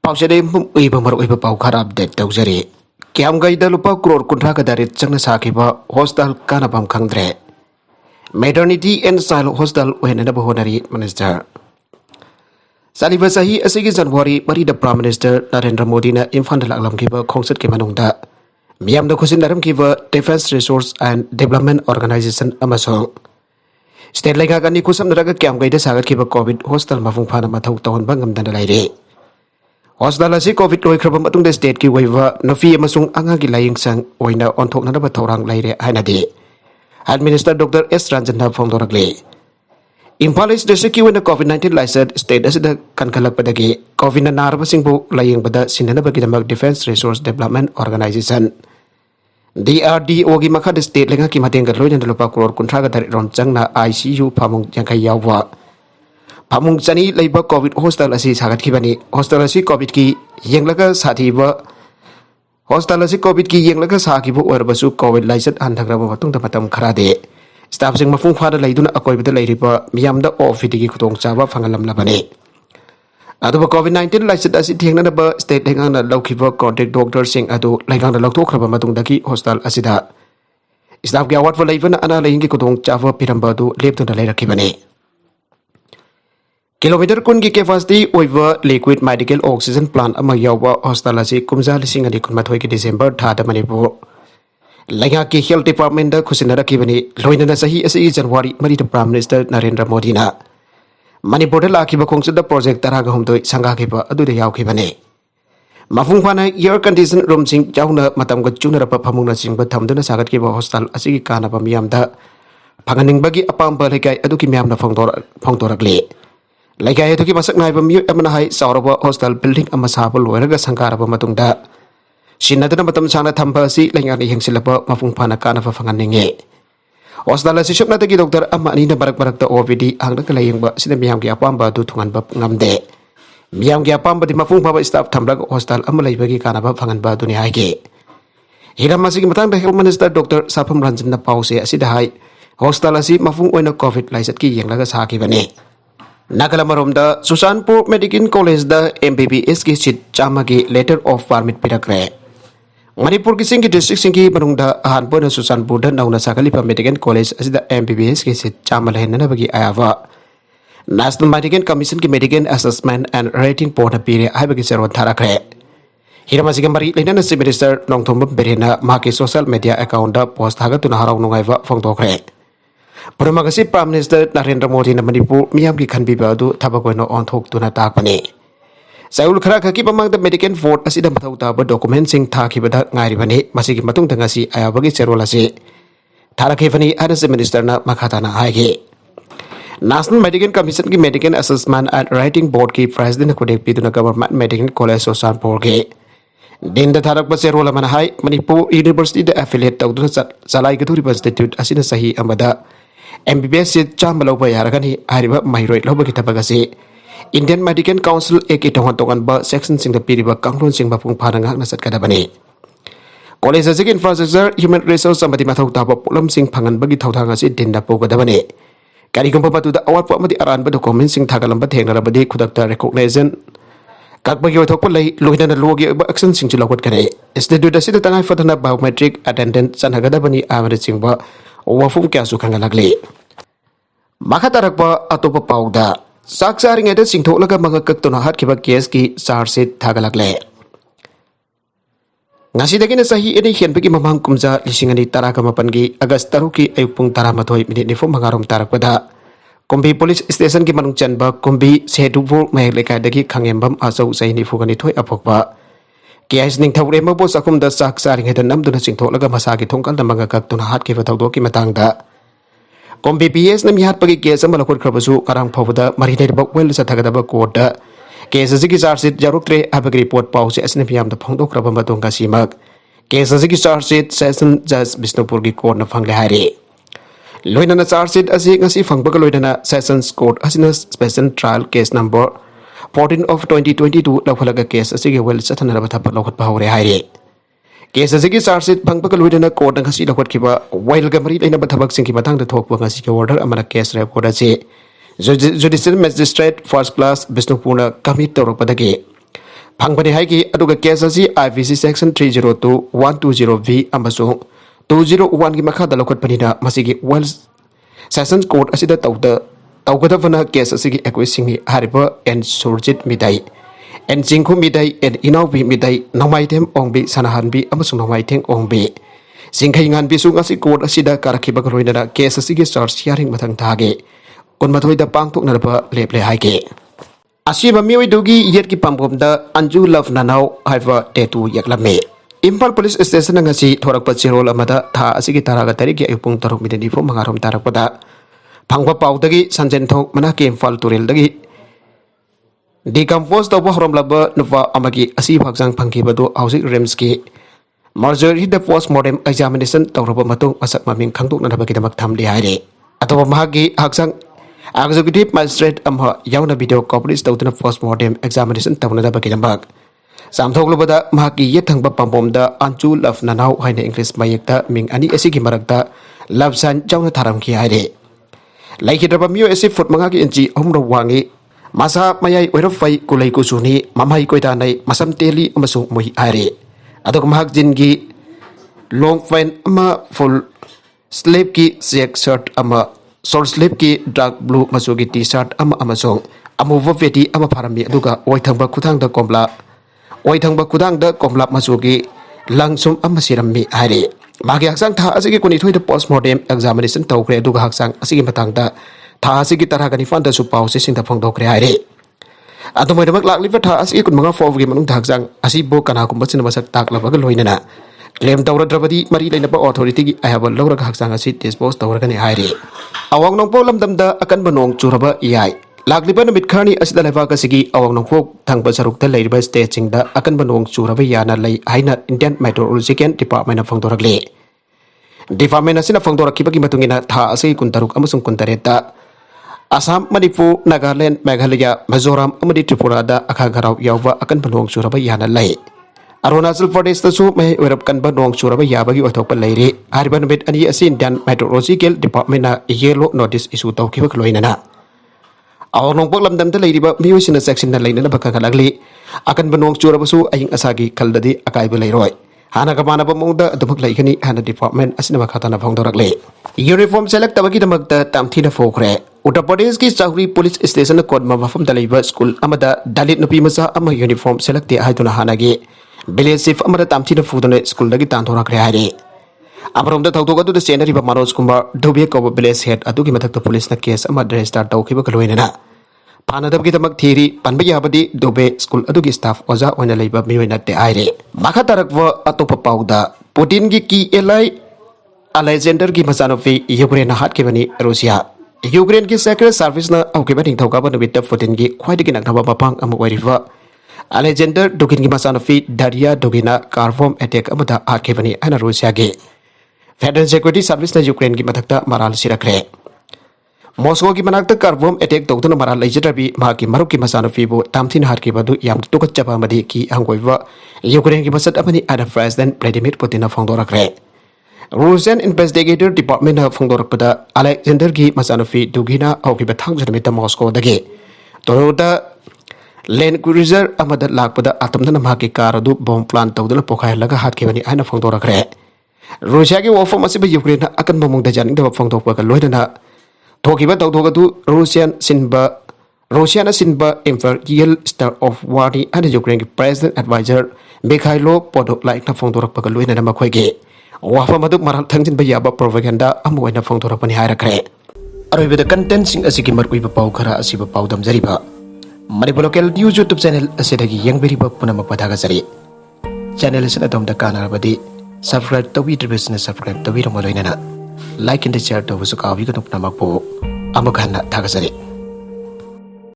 Pausade iba mar iba pau kharab det taujari. Kiam gaida lupa crore kuntra kadarit changna sakiba hostel kana pam khangdre. Maternity and Child Hostel Wenana Honari Minister. Saliva Sahi Asigi Janwari Mari the Prime Minister Narendra Modi na Infant Alam Kiva Concert Kimanunda. Miam the Kusindaram Kiva Defense Resource and Development Organization Amasong. State like Agani Kusam Naga Kiam Gaida Saga Kiva COVID Hostel Mafung Pana Matau Town Bangam Dandalai. Hostel as COVID Loikrabam Atung the state ki waiver Nofi Masung Angagi Lying Sang Oina on Tok Naba Torang Laire Hanadi. Administrator Dr. S. Ranjana Fongdoragle. Impalis the Siki when the COVID-19 licensed state as the Kankalak Padagi, COVID and Narabasingbo lying Bada Sinanabagidamak Defense Resource Development Organization. DRDO Gimaka the state Langaki Matenga Loyan and Lopakur Contraga Ron Jangna ICU Pamung Yankayawa. Pamung Sani Labor COVID Hostel Assis Hagat Hostel Asi COVID Ki Yanglaka Sativa. Hostel Asi COVID Ki Yanglaka Sakibu or Basu COVID license and Tagrabatung the Patam Karade. Staff sing Mafung Father Laiduna Akoi with the lady Miamda or Fitiki Kutong Sava Fangalam Labane. Adu COVID-19 license as it Tinganaba state Langana Lokiva contact doctor sing Adu Langana Lokokrabatung Daki Hostel Asida. Staff Gawat for Laven and Alayingi Kutong Java Pirambadu lived to the later Kibane. Kilometer Kungi capacity over liquid medical oxygen plant Amayawa Hostalasi Kumza Lising and Kumatwiki December Tata Manipu. Langaki Health Department the Kusinara Kibani, Loinana Sahi as January Marita Prime Minister Narendra Modi na. Manipur Lakiba Kongsa the project Taragahum to Sangakiba Adu the Yaukibane. Mafungwana air conditioned room sing Jauna Matamga Junior Papamuna sing but Tamduna Sagakiba Hostel Asigi Kana Pamiamda. Panganing Bagi Apamba Leka Aduki Miamna Fongdoragle. Like I took Masak Naiba Mu Amanahai Sauraba Hostel building a Masabal Weraga Sankaraba Matunda. Sinadana Matam Sana Tampasi, Langani Hengsilapa, Mafung Panakana for Fanganinge. Hostel as Shop Nataki Doctor Amanina Barak the OVD, Angakalaying Sinamiamgi Apamba to Tungan Ngamde. Miamgi Apamba, the Mafung Papa staff Tambrak Hostel Amalay Kanaba Fanganba Duniage. Hiramasi Matan, the Health Minister Dr. Sapam Ranjana Pause, Asidahai, Hostel as Mafung when a COVID Lysaki Yangagasaki Vane. Nagalamarumda Susanpur Medical College the MBBS ki sit chamagi letter of permit pirakre. Manipur ki singi district singi marungda hanpo na Susanpur da nauna sakalipa Medical College as the MBBS ki sit chamalhen na bagi ayava. National Medical Commission ki Medical Assessment and Rating Board apire ay bagi serwan tarakre. Hiramasi mari lena si Minister Nongthom Berena maki social media account da post haga tunaharaw nungaiva fongtokre. Pramagasi Prime Minister Narendra Modi na Manipur Miyamki Kanbibadu Tabagono on Tok to Natapane. Saul Kraka keep among the Medican Fort as it Matauta documenting Takibada Naribane, Masiki Matung Tangasi, Ayabagi Serolasi. Tarakevani as the Minister na Makatana Hage. National Medical Commission ki Medical Assessment and Writing Board ki President Kudek Piduna Government Medical College Sosan Porge. Then the Tarak Baserola Manahai, Manipur University the affiliate of the Salai Gatu Institute as in Sahi Amada. MBBS Chambalo Bayaragani, Ariba, Myroid Lobakitapagasi. Indian Medical Council Ekitohantongan Ba section sing the Piriba Kangrun sing Bapung Paranga Nasat Kadabani. College as infrastructure, human resource, somebody Matau Pulam sing Pangan Bagi Tautangasi Dinda Pogadabani. Karikumpa to the hour Pamadi Aran, but the commencing Tagalamba Tengarabadi could have recognition. Kakbagi Topolay, Luhina Logi action sing to Lokot Kane. Instead, the city Tangai for the biometric attendant Sanagadabani Averaging Ba. Wafung Kasu Kangalagli. Makatarakpa Atopa Pauda. Saksaring at the Sintolaga Magakatona Hatkiba Kieski, Sarsit Tagalagle. Nasidagin Sahi Edi Henpiki Mamang Kumza, Lishingani Tarakamapangi, Agastaruki, Epung Taramatoi, immediately from Magarum Tarakpada. Kumbi Police Station Kimanung Chanba, Kumbi, Seduvo, Maglekadaki, Kangembam, Aso, Saini Fuganitoi Apokba. Kias ning tawrema bo sakum da sak saring hedan nam duna sing tholaga masagi thongkal da mangakak tuna hat ke fatau doki matangda kom BPS nam hat pagi kes amala khot khrabasu karang phawda marine ba wel sa thagada ba court da kes asigi charge jaruktre abag report pause asne piam da phongdok kraba matong ka simak kes asigi charge session judge Bisnupur gi court na phangle hari loina na charge asi ngasi phangba ka loina na sessions court asina special trial case number 14 of 2022 Lakhalaga case asigi well satana batapa lokhat pahore haire case asigi charge phangpa luidana court ngasi lokhat kiba while gamari leina bathabak singki matang da thokpa ngasi ke order amana case record ase judicial magistrate first class Bisnupurna commit tawrapadagi Pangbani Haiki, Aduga Kesasi, IVC Section 302.120V, Amazon, 201 Gimakada Lokot Panida, Masigi Wells Sessions Court Asida Taugadavana Kesasi Equising Hariba and Surjit Midai, and Jinko Midai and Inawi Midai, Nomaitem Ongbi, Sanahanbi, Amazon Nomaiting Ongbi. Singkaingan Bisung Asi Court Asida Karakibagoina, Kesasi starts hearing Matang Tage, Kunmatoida Pangtuk Narba, Leple Haike. Asiba miwi dugi yet ki pampom da Anju Love Nanau haiva tetu yaklame. Impal Police Station ngasi thorak pachirol amada tha asigi taraga tariki ayupung taruk mideni fo mangarom tarak pada. Pangwa pau dagi sanjen thok mana ke Impal turil dagi. Decompose tawba horom laba nuwa amagi asi bhaksang phangki badu housing rems ki. Marjorie the postmortem examination tawraba matung asak maming khangtuk na bagi damak tham di haire. Atwa mahagi haksang Executive Magistrate Amha Yauna Video Corporates Tautan Postmortem Examination Tauna Bakidambak. Samthok Lubada Maki Yetang Pampomda Anju Love Nanau Haina English Mayekta Ming Ani Esiki Marakta Love San Jauna Taramki Haide. Like it up a mu as if foot Mangaki and G Omro Wangi Masa Mayai Werofai Kulai Kusuni Mamai Koitanai Masam Teli Umasu Mui Aire. Adok Mahak Jingi Long Fine Ama Full Slave Ki Siak Shirt Ama Soul Slip ki dark blue masugi t-shirt ama amasong amuva veti ama parami aduga oithangba kudang da komla masugi langsum ama sirami haire magi haksang tha asigi kuni thoi da postmortem examination tawkre aduga haksang asigi matang da tha asigi taragani fanda su pau se sinda phangdokre haire adomai damak lakli fa tha asigi kun manga fowgi manung haksang asibo kana kum bachin masak taklabaga loinana claim tawra drabadi mari laina pa authority gi ayaba lawra haksang asi dispose tawra kani haire Awang nong po lamdamda akan banong churaba iyai. Lagliba na mitkhani asida leva kasigi awang nong po thang basarukta layriba staging da akan banong churaba yana lay haina Indian Meteorological Department na phangdoragle. Department asina phangdorakibagi matungina tha asigi kuntaruk amasung kuntareta. Assam, Manipur, Nagaland, Meghalaya, Mizoram, amadi Tripura da akagharaw yawba akan banong churaba yana lay. Arunachal Pradesh tasu may werapkan banong churaba yabagi othok pa layri. Hariban bit ani asin Indian Meteorological Department na yellow notice issue taw kiba kloina na. Awang nong paglamdam da layri ba miyo sina section na layna na bakakalagli. Akan banong churaba su aying asagi kaldadi akay ba layroy. Hana kamana pa mongda damak laykani hana department asina makata na phangdorakli. Uniform select tabagi damagda tamthi na fokre. Uttar Pradesh ki Chowri Police Station na kodma mafam dalayba school amada dalit nupi masa ama uniform select ti ahaytuna hanagi. Village chief amada tamthina fudone school dagi tanthora kre haire amromda thautoga du senari ba Manoj Kumar Dubey ko village head adugi mathakta police na case ama register tawkiba kaloina na panadab gi tamak thiri panba yabadi Dubey school adugi staff oja oina leiba miyoina te haire makha tarakwa atopa pauda Putin gi ki Alexander gi masanofi Ukraine na hat ke bani Russia Ukraine ki secret service na aukiba ding thauka ba nubita Putin gi khwaidigi naknaba bapang ama wairiwa Alexander Dugin ki masanofi Daria Dugina carvom attack amada akebani ana Russia ge Federal Security Service na Ukraine ki mathakta maral sirakre Moscow ki manakta carvom attack tawtuna maral leijrabi ma ki maruk ki masanofi bu tamthin har ki badu yam tukat chapa madi ki hangoiwa Ukraine ki masat amani ana President Vladimir Putin na phongdorakre Russian Investigator Department na phongdorakpada Alexander ki masanofi Dugina auki bathang janamita Moscow dage Toyota Land Cruiser amada lakpada atamdana mahaki car adu bomb plant tawdana pokhai laga hat ke bani aina phangdorakre Russia ki wafam asiba Ukraine akan momong da janing da phangdokpa ka loidana thokiba tawdoga du Russian sinba Imperial Star of War ni ana Ukraine ki President Advisor Mikhailo Podolyak na phangdorakpa ka loidana makhoi ge wafam adu maral thangjin ba yaba propaganda amu aina phangdorakpa ni hairakre aroi content sing asiki markui ba pau khara asiba pau damjariba Manipur Local News YouTube channel asidagi yang beriba punamak padhagasari channel asina domda kanarabadi subscribe tawi business subscribe tawi ramaloinana like and share tawi sukawi kanuk namak po amakhana thagasari